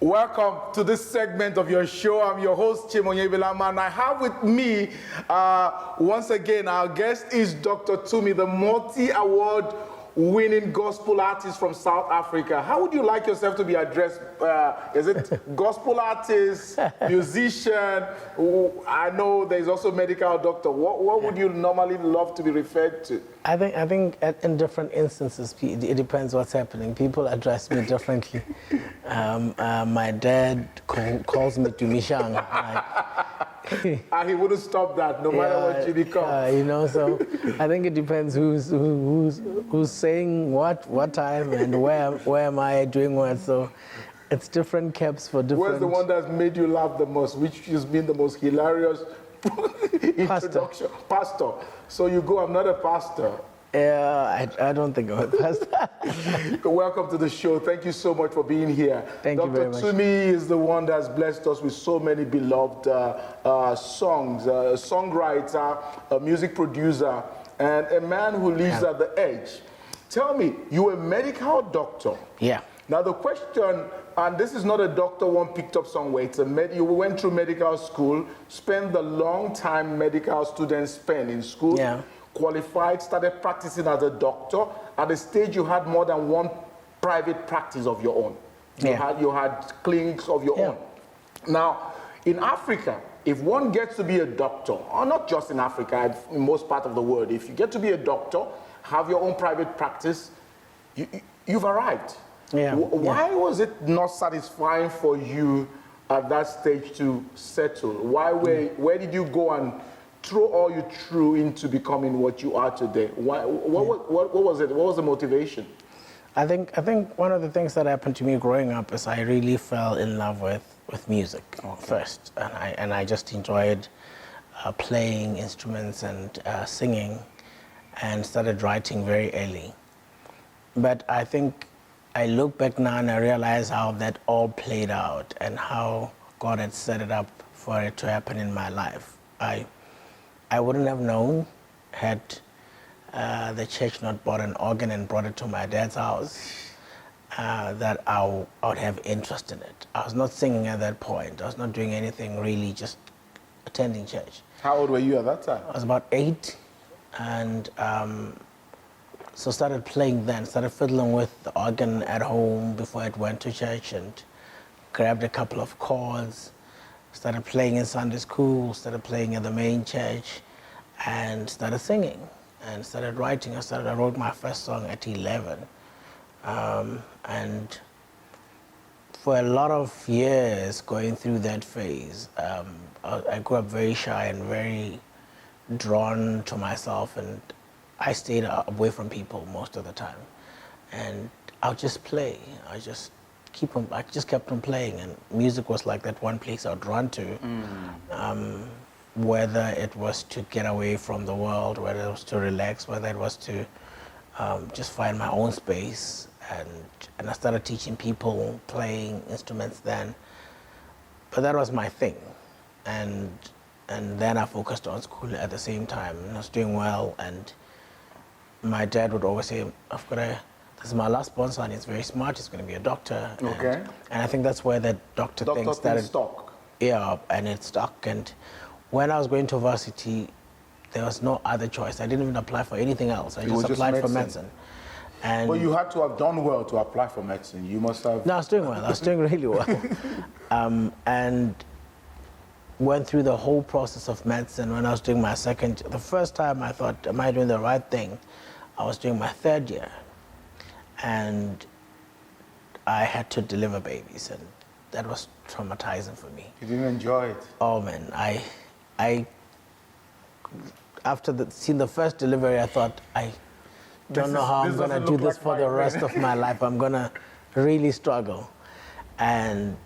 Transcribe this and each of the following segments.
Welcome to this segment of your show. I'm your host, Chimonye Bilama, and I have with me, once again, our guest is Dr. Tumi, the multi-award winning gospel artist from South Africa. How would you like yourself to be addressed? Is it gospel artist, musician? I know there's also medical doctor. What would you normally love to be referred to? I think in different instances, it depends what's happening. People address me differently. My dad calls me Tumi. And he wouldn't stop that, no matter what you become. You know, so I think it depends who's saying what time and where am I doing what. So it's different caps for different. Where's the one that's made you laugh the most? Which has been the most hilarious introduction? Pastor. So you go, I'm not a pastor. Yeah, I don't think I'm a pastor. Welcome to the show. Thank you so much for being here. Thank you very much. Dr. Tumi is the one that's blessed us with so many beloved songs, a songwriter, a music producer, and a man who lives at the edge. Tell me, you're a medical doctor. Yeah. Now the question, and this is not a doctor one picked up somewhere, you went through medical school, spent the long time medical students spend in school, qualified, started practicing as a doctor. At a stage you had more than one private practice of your own. You had clinics of your own. Now, in Africa, if one gets to be a doctor, or not just in Africa, in most parts of the world, if you get to be a doctor, have your own private practice, you've arrived. Why was it not satisfying for you at that stage to settle? Where did you go and throw all you threw into becoming what you are today? What was it? What was the motivation? I think one of the things that happened to me growing up is I really fell in love with music first, and I just enjoyed playing instruments and singing, and started writing very early. But I think I look back now and I realize how that all played out and how God had set it up for it to happen in my life. I wouldn't have known had the church not bought an organ and brought it to my dad's house that I would have interest in it. I was not singing at that point. I was not doing anything really, just attending church. How old were you at that time? I was about 8, and so started playing then, started fiddling with the organ at home before I went to church, and grabbed a couple of chords, started playing in Sunday school, started playing at the main church, and started singing, and started writing. I wrote my first song at 11. And for a lot of years going through that phase, I grew up very shy and very drawn to myself, and I stayed away from people most of the time. And I'll just play. I just kept on playing, and music was like that one place I'd run to, whether it was to get away from the world, whether it was to relax, whether it was to just find my own space. And I started teaching people playing instruments then, but that was my thing. And then I focused on school at the same time, and I was doing well. And my dad would always say, this is my last sponsor, and he's very smart, he's going to be a doctor. Okay. And I think that's where that doctor thing started. Stuck. Yeah, and it stuck. And when I was going to varsity, there was no other choice. I didn't even apply for anything else. I just applied for medicine. And but you had to have done well to apply for medicine. You must have... No, I was doing well. I was doing really well. And went through the whole process of medicine when I was doing my the first time I thought, am I doing the right thing? I was doing my 3rd year. And I had to deliver babies, and that was traumatizing for me. You didn't enjoy it? Oh man, I after seeing the first delivery, I thought, I don't know how I'm gonna do this for the rest of my life. I'm gonna really struggle. And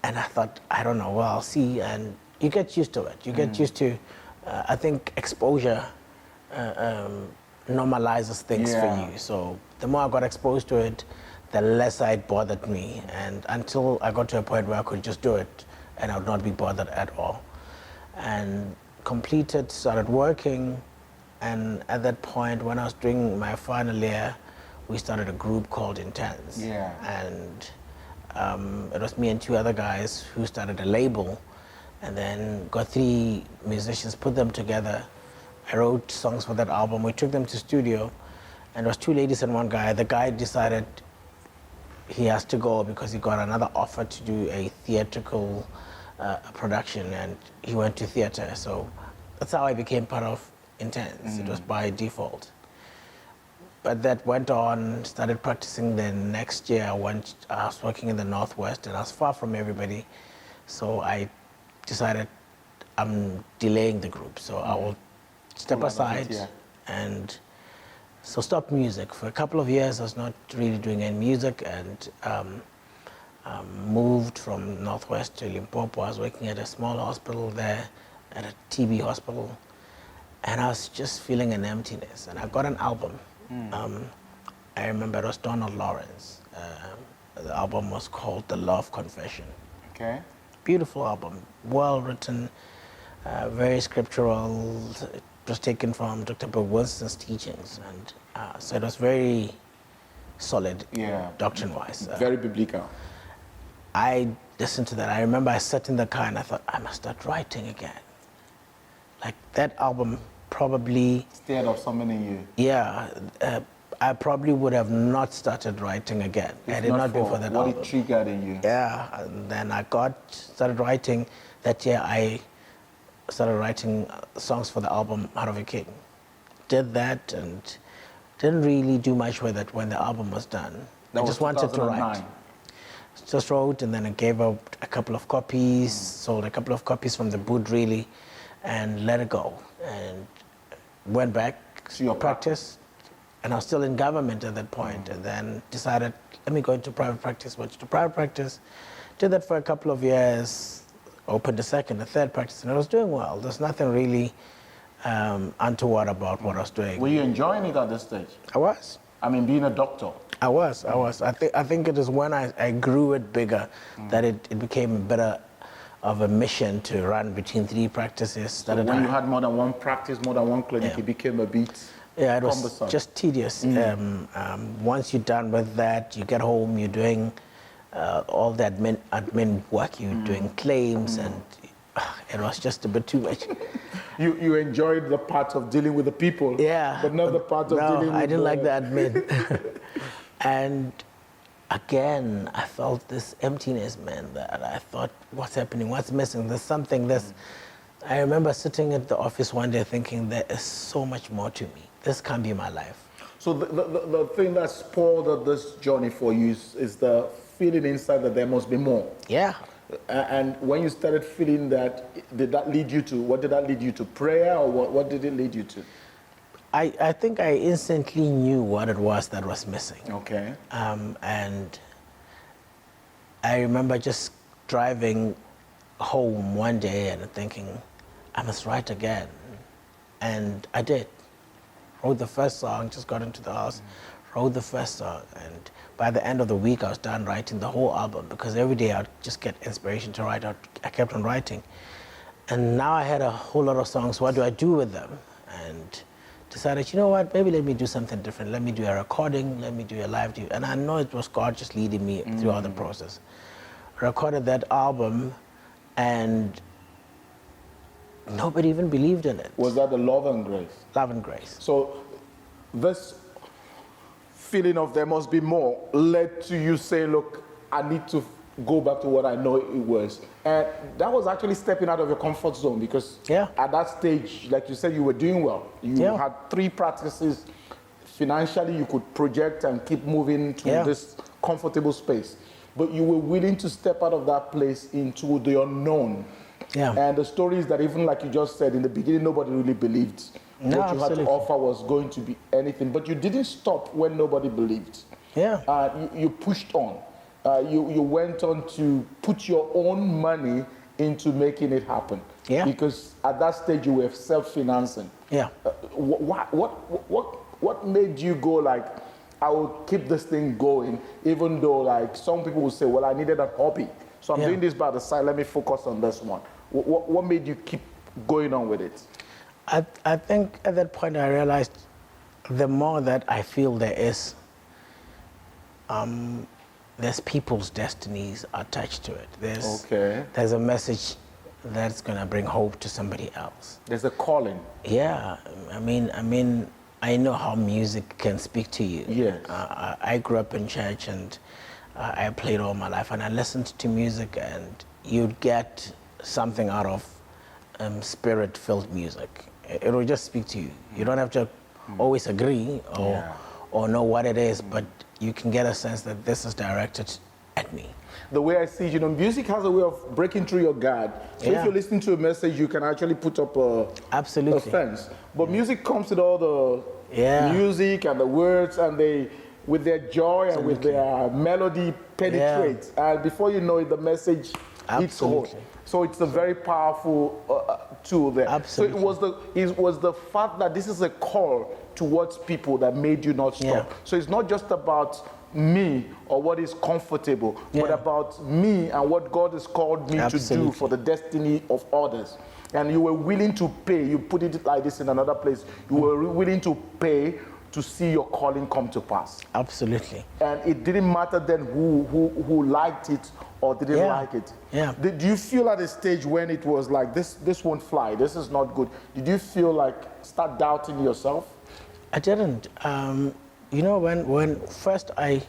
I thought, I don't know, well, I'll see. And you get used to it. You get used to, I think exposure normalizes things for you. So the more I got exposed to it, the less it bothered me. And until I got to a point where I could just do it and I would not be bothered at all. And completed, started working, and at that point, when I was doing my final year, we started a group called Intense. Yeah. And it was me and 2 other guys who started a label, and then got 3 musicians, put them together. I wrote songs for that album. We took them to studio, and it was 2 ladies and 1 guy. The guy decided he has to go because he got another offer to do a theatrical production, and he went to theater. So that's how I became part of Intense. It was by default. But that went on, started practicing. Then next year I was working in the Northwest, and I was far from everybody. So I decided I'm delaying the group. So I will step aside and so stop music. For a couple of years I was not really doing any music, and moved from Northwest to Limpopo. I was working at a small hospital there, at a TB hospital, and I was just feeling an emptiness, and I got an album. I remember it was Donald Lawrence. The album was called The Love Confession. Okay. Beautiful album, well written, very scriptural. It was taken from Dr. Bill Winston's teachings, and so it was very solid, doctrine-wise. Very biblical. I listened to that. I remember I sat in the car and I thought, I must start writing again. Like that album probably stirred up something in you. Yeah, I probably would have not started writing again had it not been for that album. What it triggered in you. Yeah, and then I started writing. That year I started writing songs for the album Heart of a King. Did that and didn't really do much with it when the album was done. I just wanted to write. Just wrote, and then I gave out a couple of copies, sold a couple of copies from the boot really, and let it go. And went back, practiced, and I was still in government at that point, and then decided, let me go into private practice. Went to private practice, did that for a couple of years, opened a second, a third practice, and I was doing well. There's nothing really untoward about what I was doing. Were you enjoying it at this stage? I was. I mean, being a doctor. I was. I think it is when I grew it bigger that it became better of a mission to run between 3 practices. So when you had more than 1 practice, more than 1 clinic, it became a bit it was just tedious. Once you're done with that, you get home, you're doing all the admin work, you're doing claims, and it was just a bit too much. You enjoyed the part of dealing with the people, but not the part of dealing with I didn't like the admin. And again, I felt this emptiness, man, that I thought, what's happening? What's missing? There's something. I remember sitting at the office one day thinking, there is so much more to me. This can't be my life. So the thing that spoiled this journey for you is the feeling inside that there must be more. Yeah. And when you started feeling that, what did that lead you to? Prayer, or what did it lead you to? I think I instantly knew what it was that was missing. Okay. And I remember just driving home one day and thinking, I must write again. And I did. Wrote the first song, just got into the house, wrote the first song. And by the end of the week, I was done writing the whole album, because every day I'd just get inspiration to write. I kept on writing. And now I had a whole lot of songs. What do I do with them? And decided, you know what, maybe let me do something different. Let me do a recording, let me do a live do. And I know it was God just leading me throughout the process. Recorded that album, and nobody even believed in it. Was that the Love and Grace? Love and Grace. So this feeling of there must be more led to you saying, look, I need to go back to what I know it was. And that was actually stepping out of your comfort zone, because at that stage, like you said, you were doing well. You had 3 practices. Financially, you could project and keep moving to this comfortable space. But you were willing to step out of that place into the unknown. And the stories that, even like you just said, in the beginning, nobody really believed what you had to offer was going to be anything. But you didn't stop when nobody believed. You pushed on. You went on to put your own money into making it happen. Because at that stage you were self-financing. What made you go like, I will keep this thing going, even though like some people will say, well, I needed a hobby, so I'm doing this by the side, let me focus on this one. What made you keep going on with it? I think at that point I realized the more that I feel there is, there's people's destinies attached to it. Okay. There's a message that's going to bring hope to somebody else. There's a calling. Yeah, I mean, I know how music can speak to you. Yes. I grew up in church, and I played all my life, and I listened to music, and you'd get something out of spirit-filled music. It will just speak to you. You don't have to always agree or know what it is, but you can get a sense that this is directed at me. The way I see it, music has a way of breaking through your guard. So if you're listening to a message, you can actually put up a fence. But music comes with all the music and the words, and they, with their joy and with their melody, penetrates. And before you know it, the message hits home. So it's a very powerful tool there. Absolutely. So it was the fact that this is a call towards people that made you not stop. So it's not just about me or what is comfortable, but about me and what God has called me to do for the destiny of others. And you were willing to pay. You put it like this in another place. You were willing to pay to see your calling come to pass. Absolutely. And it didn't matter then who liked it or didn't like it. Yeah. Did you feel at a stage when it was like, this won't fly, this is not good? Did you feel like start doubting yourself? I didn't. When first I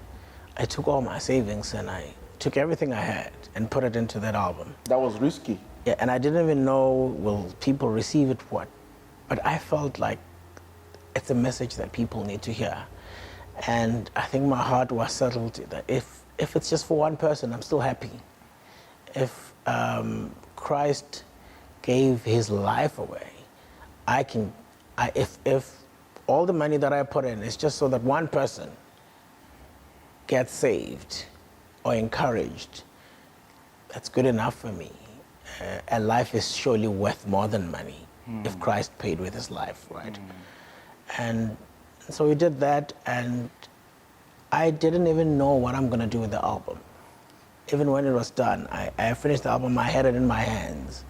took all my savings and I took everything I had and put it into that album. That was risky. Yeah, and I didn't even know, will people receive it, what? But I felt like it's a message that people need to hear. And I think my heart was settled that if it's just for one person, I'm still happy. If Christ gave his life away, if all the money that I put in is just so that one person gets saved or encouraged, that's good enough for me. And life is surely worth more than money if Christ paid with his life, right? And so we did that, and I didn't even know what I'm going to do with the album. Even when it was done, I finished the album, I had it in my hands.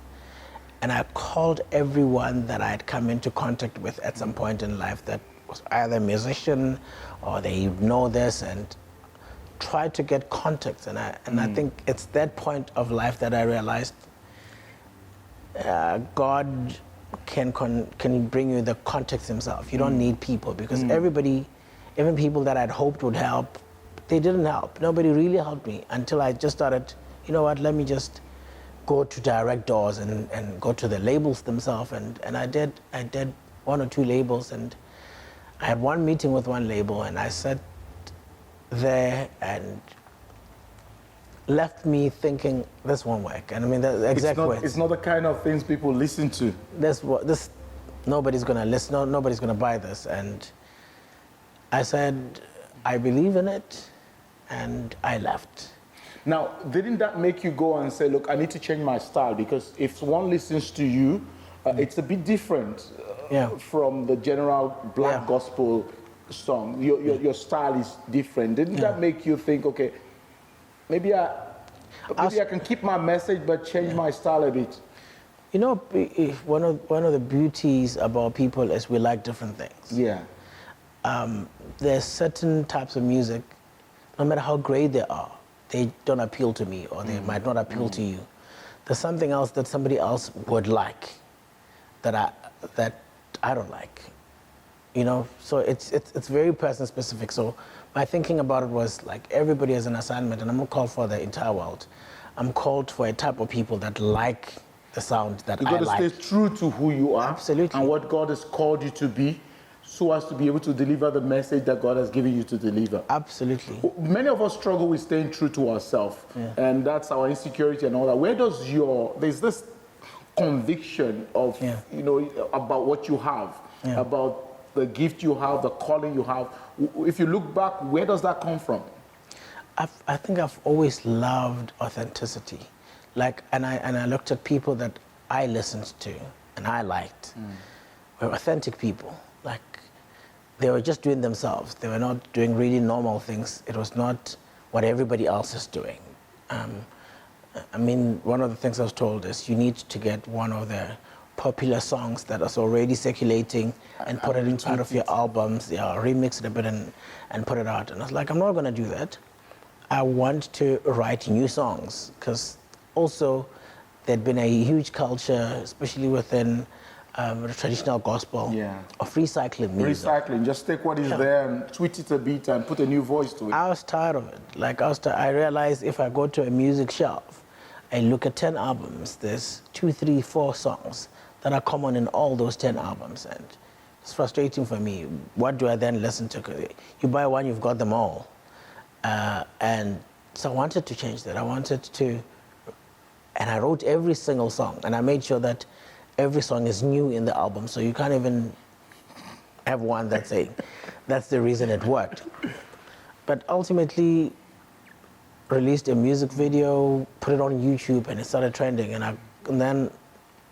And I called everyone that I had come into contact with at some point in life that was either a musician or they know this, and tried to get contacts. And I think it's that point of life that I realized God can bring you the context himself. You don't need people, because everybody, even people that I'd hoped would help, they didn't help. Nobody really helped me until I just started, you know what, let me just go to direct doors and go to the labels themselves. And I did one or two labels, and I had one meeting with one label, and I sat there and left me thinking, this won't work. And I mean, the exact words. It's not the kind of things people listen to. Nobody's gonna listen, nobody's gonna buy this. And I said, I believe in it, and I left. Now, didn't that make you go and say, look, I need to change my style? Because if one listens to you, it's a bit different from the general black gospel song. Your style is different. Didn't that make you think, okay, maybe I can keep my message but change my style a bit? You know, one of the beauties about people is we like different things. Yeah. There's certain types of music, no matter how great they are, they don't appeal to me, or they might not appeal to you. There's something else that somebody else would like that I don't like. You know, so it's very person specific. So my thinking about it was like, everybody has an assignment, and I'm not called for the entire world. I'm called for a type of people that like the sound that I like. You've got to stay true to who you are. Absolutely. And what God has called you to be, so as to be able to deliver the message that God has given you to deliver. Absolutely. Many of us struggle with staying true to ourselves, and that's our insecurity and all that. Where does there's this conviction of, about what you have, about the gift you have, the calling you have. If you look back, where does that come from? I think I've always loved authenticity. And I looked at people that I listened to and I liked were authentic people. Like, they were just doing themselves. They were not doing really normal things. It was not what everybody else is doing. I mean, one of the things I was told is you need to get one of the popular songs that is already circulating and put it in part of your albums, remix it a bit and put it out. And I was like, I'm not going to do that. I want to write new songs, because also there'd been a huge culture, especially within the traditional gospel, of recycling music. Recycling, just take what is there and tweak it a bit and put a new voice to it. I was tired of it. Like, I realized if I go to a music shelf, I look at 10 albums, there's 2, 3, 4 songs that are common in all those 10 albums, and it's frustrating for me. What do I then listen to? You buy one, you've got them all. And so I wanted to change that. And I wrote every single song, and I made sure that every song is new in the album, so you can't even have one that's saying, that's the reason it worked. But ultimately, released a music video, put it on YouTube, and it started trending. And then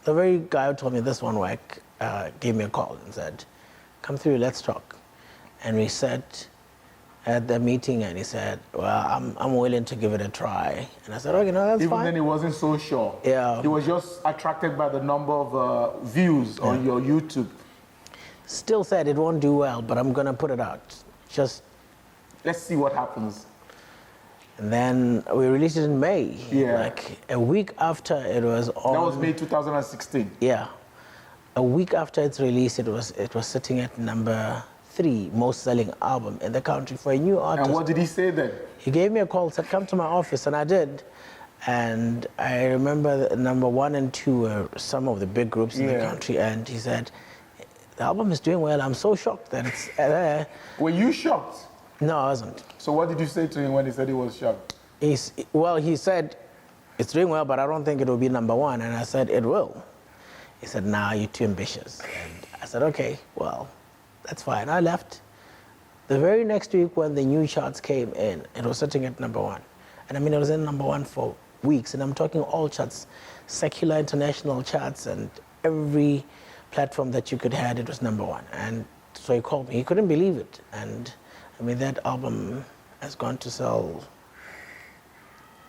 the very guy who told me this won't work gave me a call and said, come through, let's talk. And we sat at the meeting, and he said, well, I'm willing to give it a try. And I said, okay, no, that's fine. Even then he wasn't so sure. Yeah. He was just attracted by the number of views on your YouTube. Still said it won't do well, but I'm gonna put it out. Just let's see what happens. And then we released it in May. Yeah. Like a week after it was on. That was May 2016. Yeah. A week after its release, it was sitting at number 3 most selling album in the country for a new artist. And what did he say then? He gave me a call, said, come to my office, and I did. And I remember that number 1 and 2 were some of the big groups in the country, and he said, the album is doing well. I'm so shocked that it's there. Were you shocked? No, I wasn't. So what did you say to him when he said he was shocked? He said, it's doing well, but I don't think it will be number 1. And I said, it will. He said, nah, you're too ambitious. And I said, okay, well, that's fine. I left. The very next week when the new charts came in, it was sitting at number 1. And I mean, it was in number 1 for weeks. And I'm talking all charts, secular international charts, and every platform that you could have, it was number 1. And so he called me. He couldn't believe it. And I mean, that album has gone to sell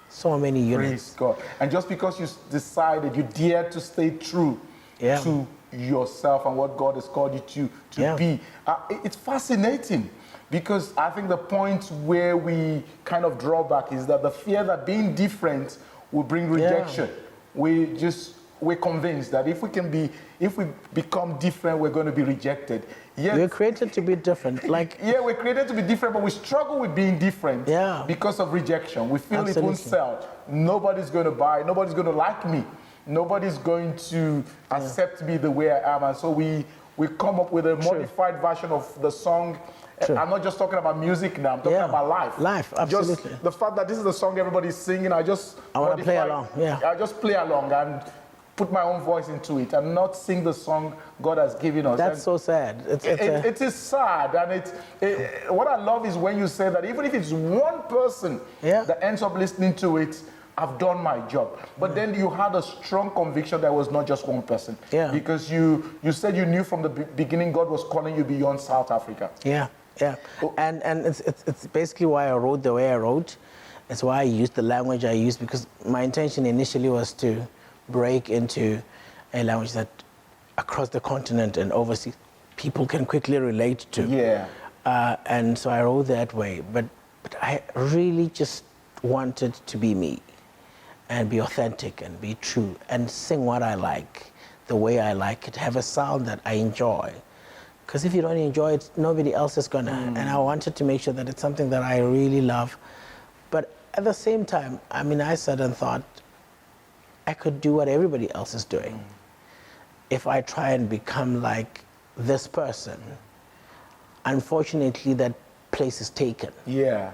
so many units. Praise God. And just because you decided, you dared to stay true to yourself and what God has called you to be, it's fascinating, because I think the point where we kind of draw back is that the fear that being different will bring rejection. We're convinced that if we become different, we're going to be rejected. Yet, we're created to be different. we're created to be different, but we struggle with being different because of rejection. We feel it won't sell. Nobody's going to buy. Nobody's going to like me. Nobody's going to accept me the way I am. And so we come up with a modified version of the song. True. I'm not just talking about music now. I'm talking about life. Life, absolutely. Just the fact that this is the song everybody's singing, I want to play along. I just play along and put my own voice into it and not sing the song God has given us. That's so sad. It is sad. And what I love is when you say that even if it's one person that ends up listening to it, I've done my job. But then you had a strong conviction that it was not just one person. Yeah. Because you said you knew from the beginning God was calling you beyond South Africa. Yeah. And it's basically why I wrote the way I wrote. It's why I used the language I used, because my intention initially was to break into a language that across the continent and overseas people can quickly relate to. Yeah. And so I wrote that way. But I really just wanted to be me and be authentic and be true and sing what I like, the way I like it, have a sound that I enjoy. Because if you don't enjoy it, nobody else is gonna. And I wanted to make sure that it's something that I really love. But at the same time, I mean, I sat and thought, I could do what everybody else is doing. If I try and become like this person, unfortunately, that place is taken. Yeah.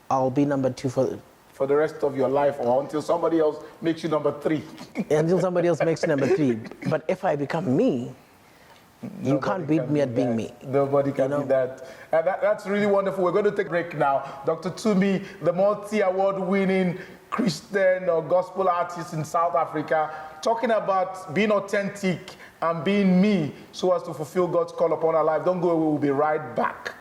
I'll be number 2 for the rest of your life, or until somebody else makes you number 3. Until somebody else makes you number 3. But if I become me, you can't beat me at being me. Nobody can be that. And that's really wonderful. We're going to take a break now. Dr. Tumi, the multi-award winning Christian or gospel artist in South Africa, talking about being authentic and being me so as to fulfill God's call upon our life. Don't go away, we'll be right back.